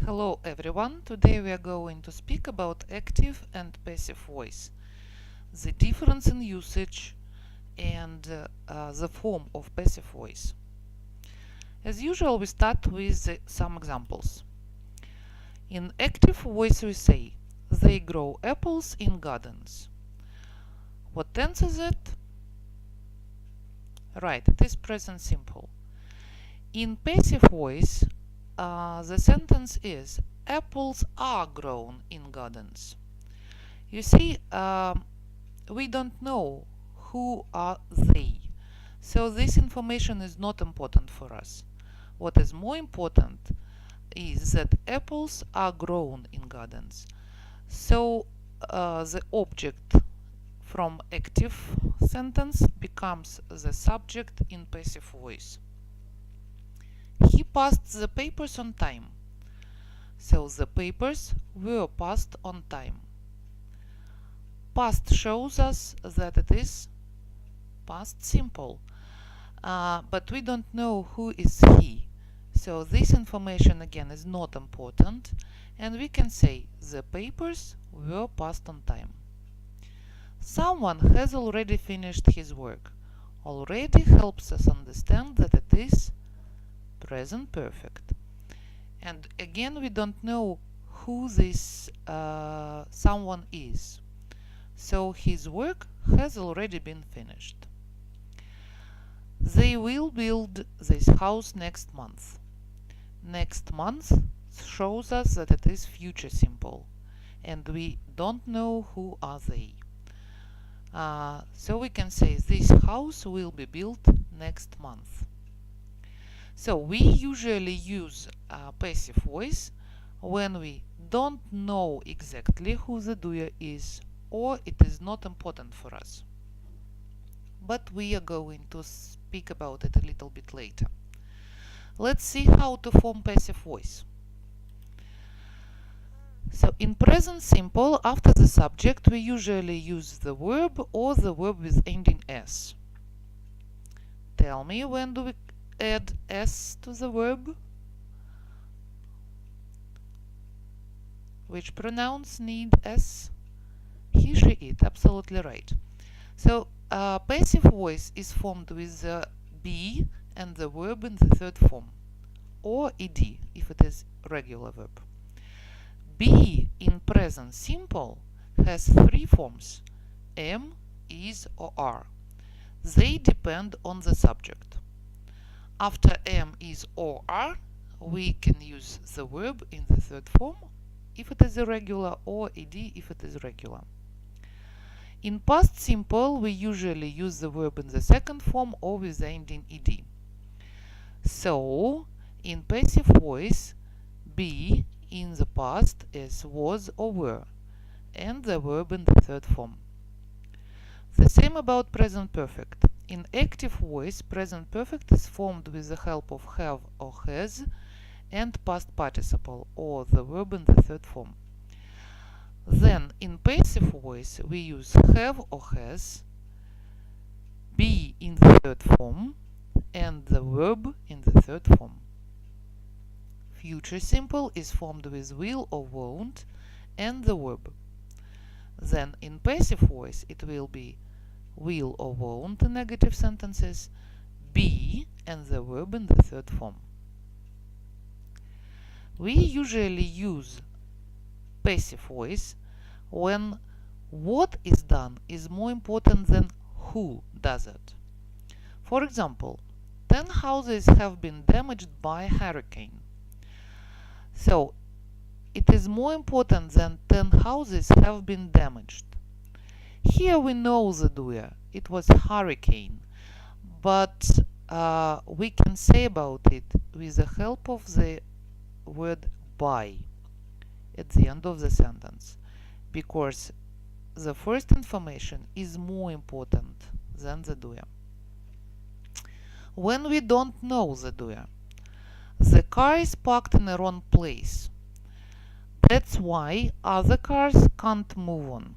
Hello everyone, today we are going to speak about active and passive voice, the difference in usage and the form of passive voice. As usual, we start with some examples. In active voice we say, they grow apples in gardens. What tense is it? Right, it is present simple. In passive voice, the sentence is, apples are grown in gardens. You see, we don't know who are they, so this information is not important for us. What is more important is that apples are grown in gardens. So the object from active sentence becomes the subject in passive voice. He passed the papers on time. So the papers were passed on time. Past shows us that it is past simple, but we don't know who is he. So this information again is not important, and we can say the papers were passed on time. Someone has already finished his work. Already helps us understand that it is present perfect. And again, we don't know who this someone is. So his work has already been finished. They will build this house next month. Next month shows us that it is future simple, and we don't know who are they. So we can say this house will be built next month. So we usually use passive voice when we don't know exactly who the doer is, or it is not important for us. But we are going to speak about it a little bit later. Let's see how to form passive voice. So in present simple, after the subject, we usually use the verb or the verb with ending s. Tell me, when do we add s to the verb? Which pronouns need s? He, she, it. Absolutely right. So passive voice is formed with the be and the verb in the third form, or ed if it is regular verb. Be in present simple has three forms: am, is, or are. They depend on the subject. After am, is, or are, we can use the verb in the third form if it is irregular, or ed if it is regular. In past simple, we usually use the verb in the second form or with the ending ed. So, in passive voice, be in the past is was or were, and the verb in the third form. The same about present perfect. In active voice, present perfect is formed with the help of have or has and past participle, or the verb in the third form. Then, in passive voice, we use have or has, be in the third form, and the verb in the third form. Future simple is formed with will or won't and the verb. Then, in passive voice, it will be will or won't in negative sentences, be, and the verb in the third form. We usually use passive voice when what is done is more important than who does it. For example, 10 houses have been damaged by a hurricane. So, it is more important than 10 houses have been damaged. Here we know the doer, it was hurricane, but we can say about it with the help of the word by at the end of the sentence, because the first information is more important than the doer. When we don't know the doer, the car is parked in the wrong place. That's why other cars can't move on.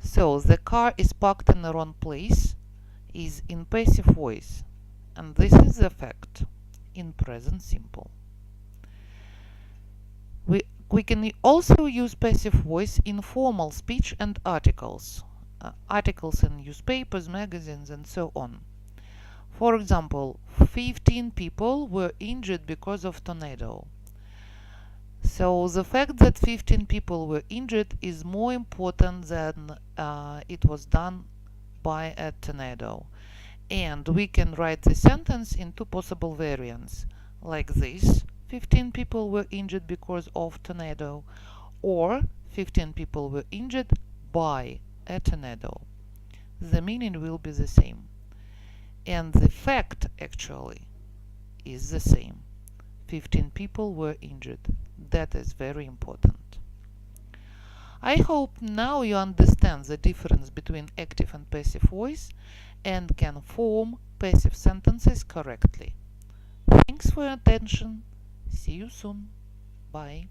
So the car is parked in the wrong place is in passive voice, and this is the fact in present simple. We can also use passive voice in formal speech and articles. Articles in newspapers, magazines, and so on. For example, 15 people were injured because of tornado. So the fact that 15 people were injured is more important than it was done by a tornado. And we can write the sentence in two possible variants, like this: 15 people were injured because of tornado, or 15 people were injured by a tornado. The meaning will be the same. And the fact actually is the same. 15 people were injured. That is very important. I hope now you understand the difference between active and passive voice and can form passive sentences correctly. Thanks for your attention. See you soon. Bye.